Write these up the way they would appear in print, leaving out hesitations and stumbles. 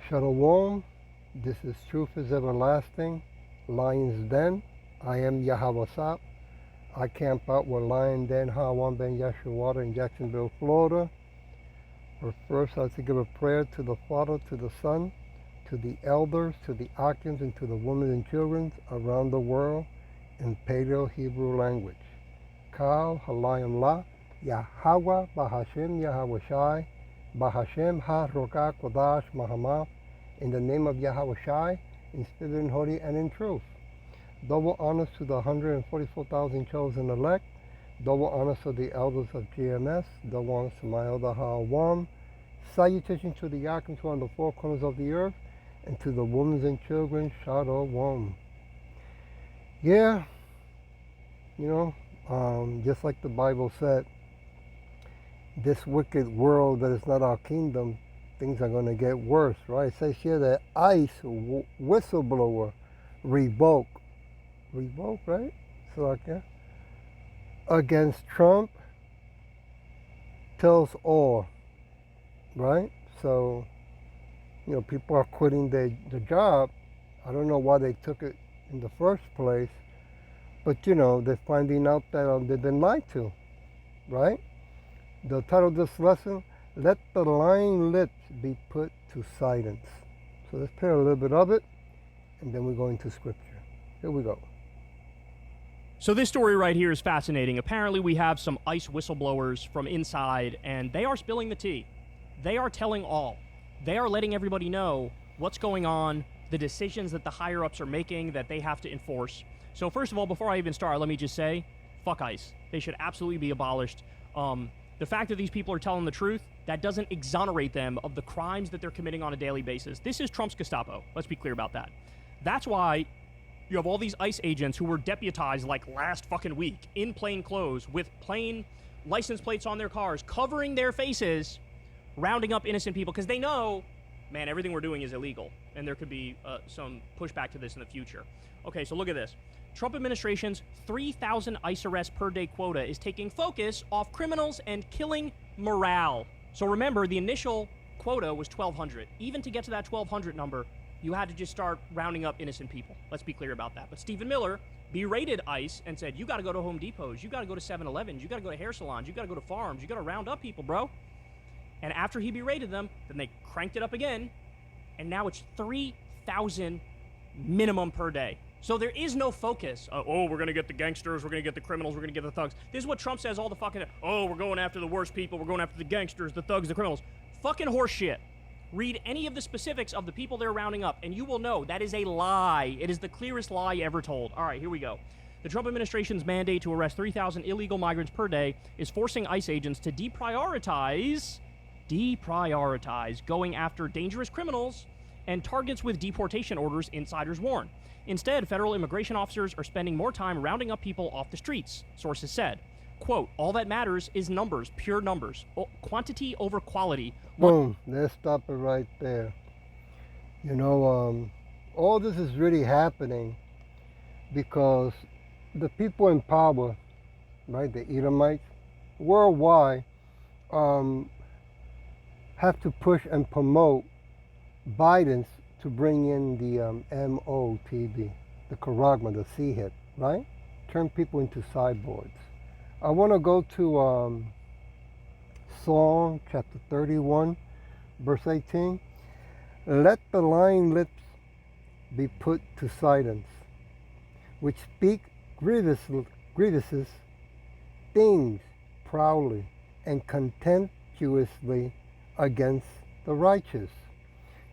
Shalom, this is Truth is Everlasting, Lion's Den. I am Yahweh Sap. I camp out with Lion Den Hawan Ben Yeshua in Jacksonville, Florida. But first, I have to give a prayer to the Father, to the Son, to the elders, to the Akims, and to the women and children around the world in Paleo Hebrew language. Kal Halayim La, Yahweh Bahashem Yahweh Shai, Bahashem Ha Roka Kodash Mahama, in the name of Yahweh Shai, in spirit and holy and in truth. Double honors to the 144,000 chosen elect. Double honors to the elders of GMS. Double honors to my elder Hawam. Salutation to the Yakim who are on the four corners of the earth, and to the women and children, Shalom. Yeah, just like the Bible said, this wicked world that is not our kingdom, things are going to get worse, right? It says here that ICE whistleblower revoke, right? So against Trump tells all, right? So, people are quitting their job. I don't know why they took it in the first place, but they're finding out that they've been lied to, right? The title of this lesson, Let the Lying Lips Be Put to Silence. So let's play a little bit of it, and then we go into scripture. Here we go. So this story right here is fascinating. Apparently we have some ICE whistleblowers from inside, and they are spilling the tea. They are telling all. They are letting everybody know what's going on, the decisions that the higher-ups are making that they have to enforce. So first of all, before I even start, let me just say, fuck ICE. They should absolutely be abolished. The fact that these people are telling the truth, that doesn't exonerate them of the crimes that they're committing on a daily basis. This is Trump's Gestapo. Let's be clear about that. That's why you have all these ICE agents who were deputized like last fucking week in plain clothes with plain license plates on their cars, covering their faces, rounding up innocent people because they know, man, everything we're doing is illegal, and there could be some pushback to this in the future. Okay, so look at this. Trump administration's 3,000 ICE arrests per day quota is taking focus off criminals and killing morale. So remember, the initial quota was 1,200. Even to get to that 1,200 number, you had to just start rounding up innocent people. Let's be clear about that. But Stephen Miller berated ICE and said, you got to go to Home Depots, you got to go to 7-Elevens, you got to go to hair salons, you got to go to farms, you got to round up people, bro. And after he berated them, then they cranked it up again, and now it's 3,000 minimum per day. So there is no focus. We're going to get the gangsters, we're going to get the criminals, we're going to get the thugs. This is what Trump says all the fucking, we're going after the worst people, we're going after the gangsters, the thugs, the criminals. Fucking horseshit. Read any of the specifics of the people they're rounding up, and you will know that is a lie. It is the clearest lie ever told. All right, here we go. The Trump administration's mandate to arrest 3,000 illegal migrants per day is forcing ICE agents to deprioritize going after dangerous criminals and targets with deportation orders, insiders warn. Instead, federal immigration officers are spending more time rounding up people off the streets, sources said. Quote, all that matters is numbers, pure numbers. Quantity over quality. Boom, let's stop it right there. All this is really happening because the people in power, right, the Edomites, worldwide, have to push and promote Biden's to bring in the MOTB, the Charagma, the Sea-Hit, right? Turn people into cyborgs. I want to go to Psalm chapter 31, verse 18. Let the lying lips be put to silence, which speak grievous things proudly and contemptuously against the righteous.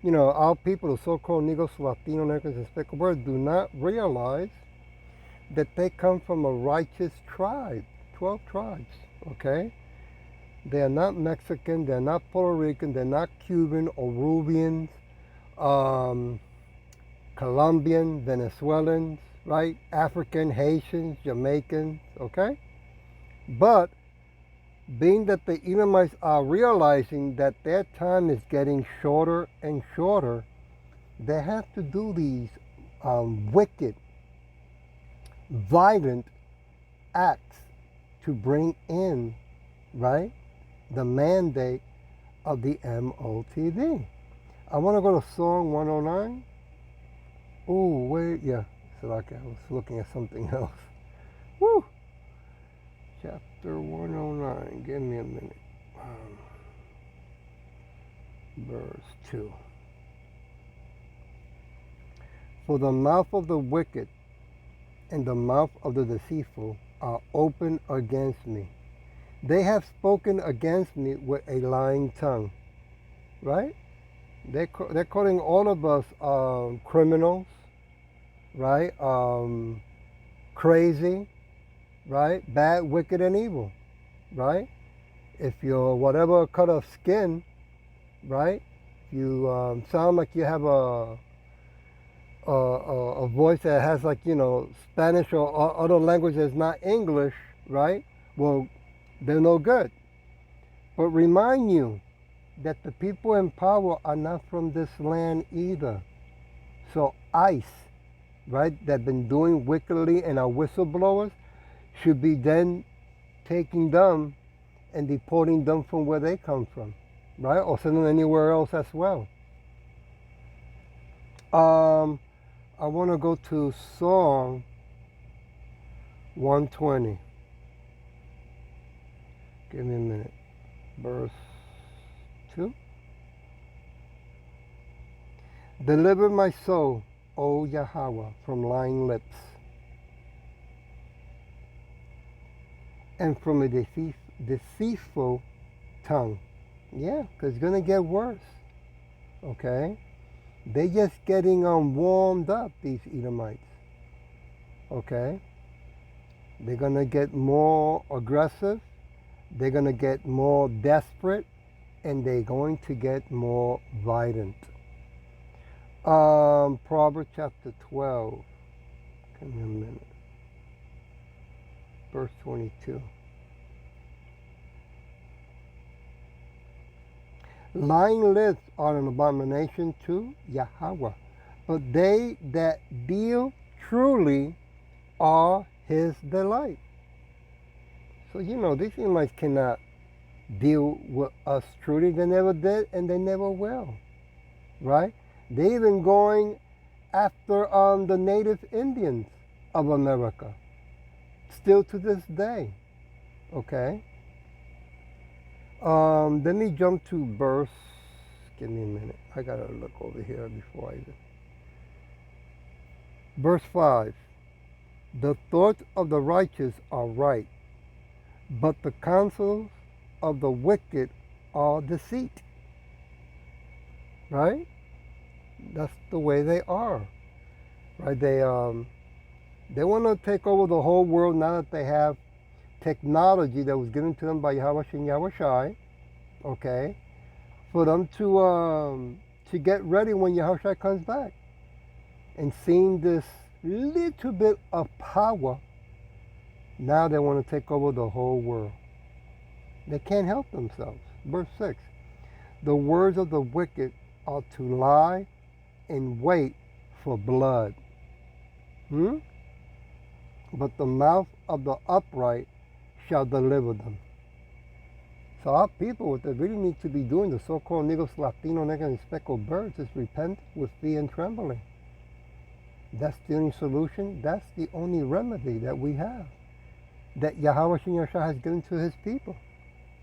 Our people, the so-called Negros, Latino Americans, and speckled birds, do not realize that they come from a righteous tribe, 12 tribes, okay? They are not Mexican, they're not Puerto Rican, they're not Cuban or Peruvians, Colombian, Venezuelans, right? African, Haitians, Jamaicans, okay? But being that the Edomites are realizing that their time is getting shorter and shorter, they have to do these wicked, violent acts to bring in, right, the mandate of the MOTB. I want to go to Psalm 109. Oh, wait, yeah. So okay, I was looking at something else. Woo! Chapter 109. Give me a minute. Verse 2. For the mouth of the wicked and the mouth of the deceitful are open against me. They have spoken against me with a lying tongue. Right? They're calling all of us criminals, right? Crazy, right? Bad, wicked, and evil, right? If you're whatever cut of skin, right? You sound like you have a voice that has like, Spanish or other languages not English, right? Well, they're no good. But remind you that the people in power are not from this land either. So ICE, right, that been doing wickedly and are whistleblowers, should be then taking them and deporting them from where they come from, right? Or sending them anywhere else as well. I want to go to Psalm 120. Give me a minute. Verse 2. Deliver my soul, O Yahweh, from lying lips, and from a deceitful tongue. Yeah, because it's going to get worse. Okay? They're just getting warmed up, these Edomites. Okay? They're going to get more aggressive. They're going to get more desperate. And they're going to get more violent. Proverbs chapter 12. Give me a minute. Verse 22. Lying lips are an abomination to Yahweh, but they that deal truly are his delight. So, these Edomites cannot deal with us truly. They never did, and they never will. Right? They even going after the native Indians of America. Still to this day. Okay? Let me jump to verse. Give me a minute. I gotta look over here before I do. Verse 5. The thoughts of the righteous are right, but the counsels of the wicked are deceit. Right? That's the way they are. Right? They want to take over the whole world now that they have technology that was given to them by Yahweh and Yahweh Shai, okay, for them to get ready when Yahweh Shai comes back. And seeing this little bit of power, now they want to take over the whole world. They can't help themselves. Verse 6. The words of the wicked are to lie and wait for blood. But the mouth of the upright shall deliver them. So our people, what they really need to be doing, the so-called Negros, Latino, Negro, and speckled birds, is repent with fear and trembling. That's the only solution. That's the only remedy that we have, that Yahweh Shem Yahshua has given to his people.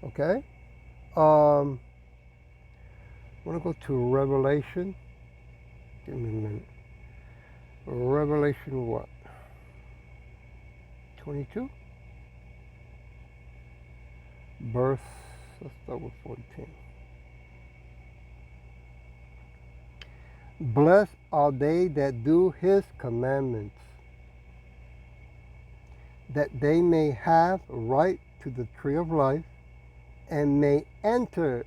Okay? I want to go to Revelation. Give me a minute. Revelation what? 22? Verse, let's start with 14. Blessed are they that do his commandments, that they may have right to the tree of life, and may enter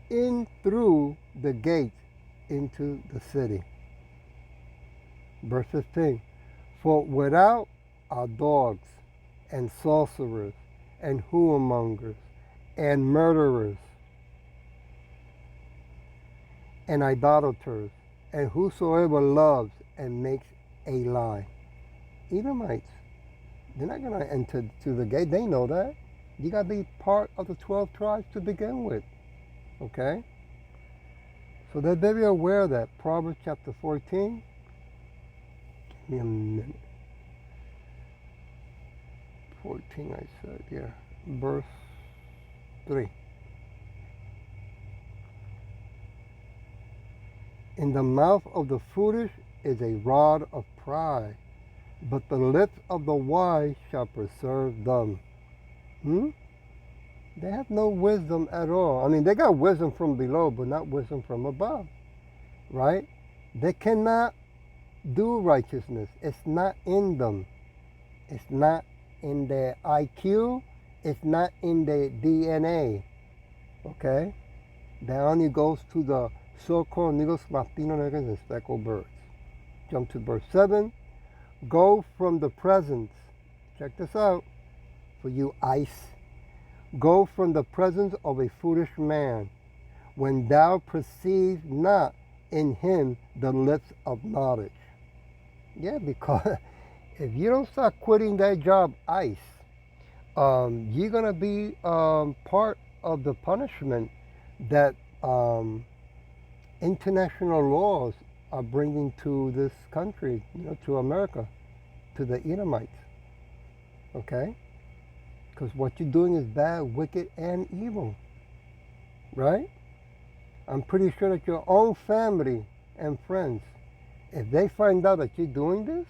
in through the gate into the city. Verse 15. For without are dogs, and sorcerers, and whoremongers, and murderers, and idolaters, and whosoever loves and makes a lie. Edomites, they're not going to enter through the gate. They know that. You got to be part of the 12 tribes to begin with. Okay? So they're very aware of that. Proverbs chapter 14. Give me a minute. 14, I said, yeah. Verse 3. In the mouth of the foolish is a rod of pride, but the lips of the wise shall preserve them. They have no wisdom at all. I mean, they got wisdom from below, but not wisdom from above, right? They cannot do righteousness. It's not in them. It's not in their IQ. It's not in their DNA, okay? That only goes to the so-called Negros, Latino Americans, and speckled birds. Jump to verse 7. Go from the presence. Check this out for you ICE. Go from the presence of a foolish man, when thou perceives not in him the lips of knowledge. Yeah, because if you don't start quitting that job, ICE, you're going to be part of the punishment that international laws are bringing to this country, to America, to the Edomites. Okay? Because what you're doing is bad, wicked, and evil. Right? I'm pretty sure that your own family and friends, if they find out that you're doing this,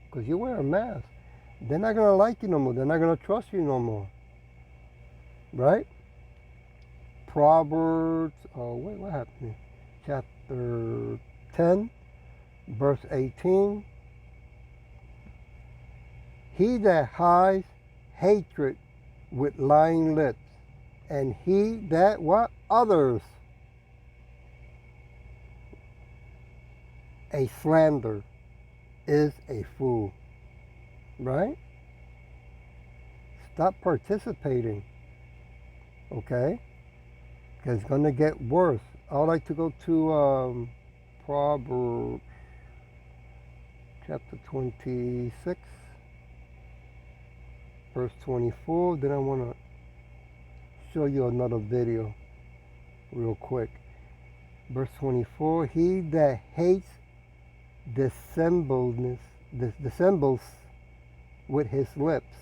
because you wear a mask, they're not going to like you no more. They're not going to trust you no more. Right? Proverbs, what happened here? Chapter 10, verse 18. He that hides hatred with lying lips, and he that what? Others a slander is a fool. Right? Stop participating. Okay? Because it's going to get worse. I would like to go to Proverbs chapter 26, verse 24. Then I want to show you another video real quick. Verse 24, he that hates dissembles with his lips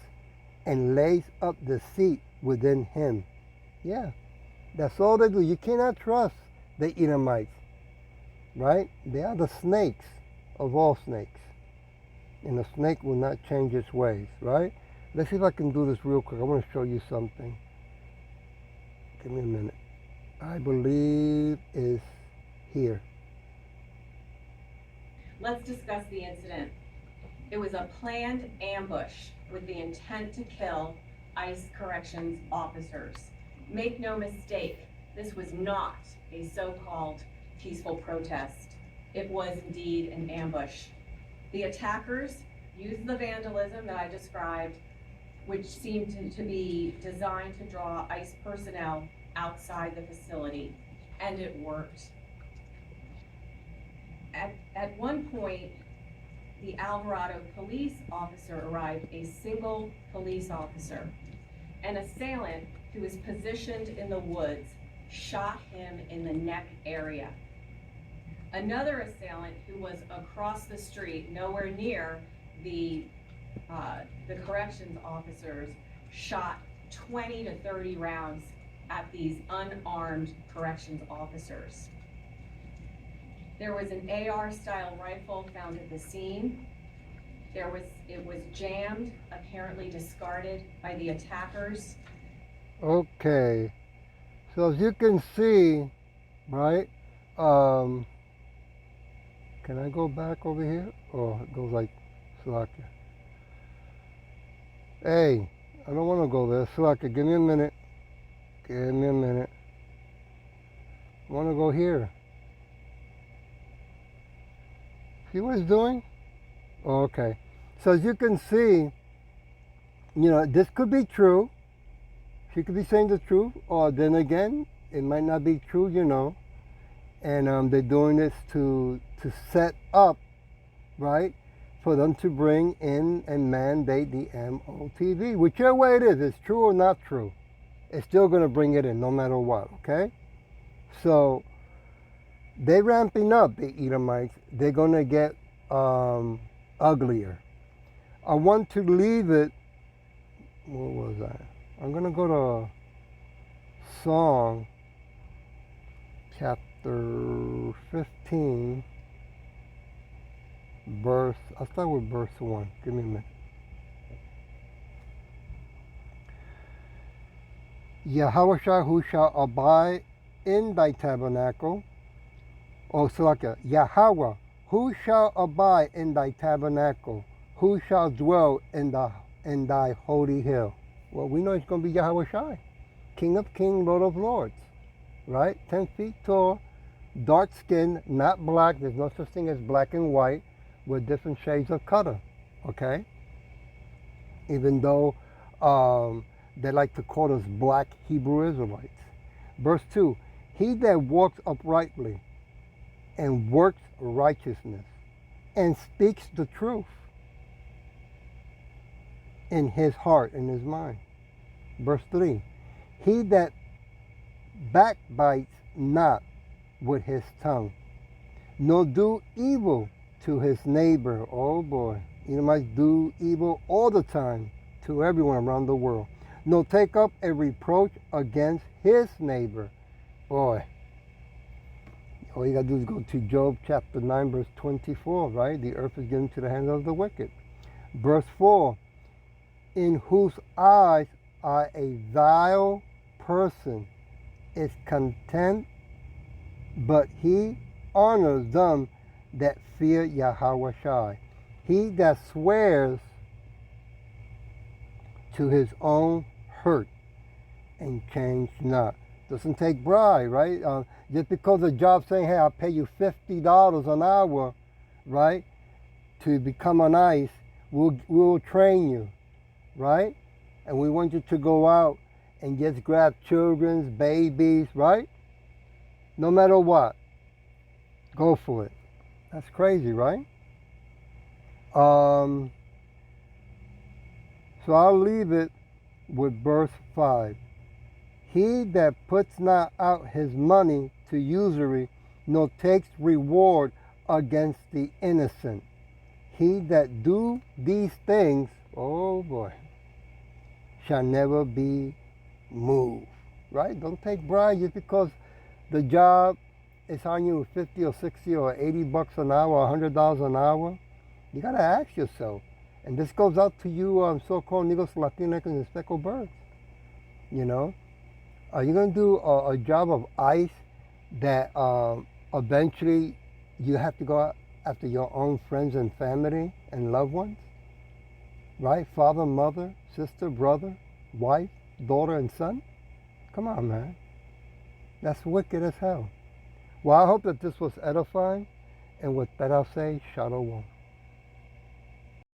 and lays up deceit within him. Yeah, that's all they do. You cannot trust the Edomites, right? They are the snakes of all snakes. And the snake will not change its ways, right? Let's see if I can do this real quick. I want to show you something. Give me a minute. I believe is here. Let's discuss the incident. It was a planned ambush with the intent to kill ICE corrections officers. Make no mistake, this was not a so-called peaceful protest. It was indeed an ambush. The attackers used the vandalism that I described, which seemed to be designed to draw ICE personnel outside the facility, and it worked. At one point, the Alvarado police officer arrived, a single police officer. An assailant who was positioned in the woods shot him in the neck area. Another assailant who was across the street, nowhere near the corrections officers, shot 20 to 30 rounds at these unarmed corrections officers. There was an AR-style rifle found at the scene. It was jammed, apparently discarded by the attackers. Okay, so as you can see, right, can I go back over here? Or it goes like Slovakia. Hey, I don't want to go there. Slovakia, give me a minute. Give me a minute. I want to go here. See what it's doing? Oh, okay. So as you can see, this could be true. She could be saying the truth, or then again, it might not be true, And they're doing this to set up, right, for them to bring in and mandate the MOTV. Whichever way it is, it's true or not true, it's still going to bring it in no matter what, okay? So They're ramping up, the Edomites. They're going to get uglier. I want to leave it, what was that? I'm going to go to Song chapter 15, I'll start with verse 1. Give me a minute. Yahweh who shall abide in thy tabernacle, Yahweh, who shall abide in thy tabernacle, who shall dwell in thy holy hill? Well, we know it's going to be Yahweh Shai, King of Kings, Lord of Lords, right? 10 feet tall, dark skin, not black. There's no such thing as black and white, with different shades of color, okay? Even though they like to call us black Hebrew Israelites. Verse 2, he that walks uprightly and works righteousness and speaks the truth in his heart, in his mind. Verse 3, he that backbites not with his tongue, nor do evil to his neighbor. Oh boy, you might do evil all the time to everyone around the world. Nor take up a reproach against his neighbor. Boy, all you gotta do is go to Job chapter 9, verse 24, right? The earth is given to the hands of the wicked. Verse 4, in whose eyes are a vile person is content, but he honors them that fear Yahweh Shai. He that swears to his own hurt and change not. Doesn't take bribe, right? Just because the job saying, hey, I'll pay you $50 an hour, right, to become an ICE, we'll train you, right? And we want you to go out and just grab children's, babies, right? No matter what, go for it. That's crazy, right? So I'll leave it with verse 5. He that puts not out his money to usury, nor takes reward against the innocent. He that do these things, oh boy, shall never be moved. Right? Don't take bribe just because the job is on you 50 or 60 or 80 bucks an hour, $100 an hour. You gotta ask yourself. And this goes out to you so-called Negros, Latinx, and speckled birds. You know? Are you going to do a job of ICE that eventually you have to go after your own friends and family and loved ones? Right? Father, mother, sister, brother, wife, daughter, and son? Come on, man. That's wicked as hell. Well, I hope that this was edifying. And with that, I'll say, Shalom.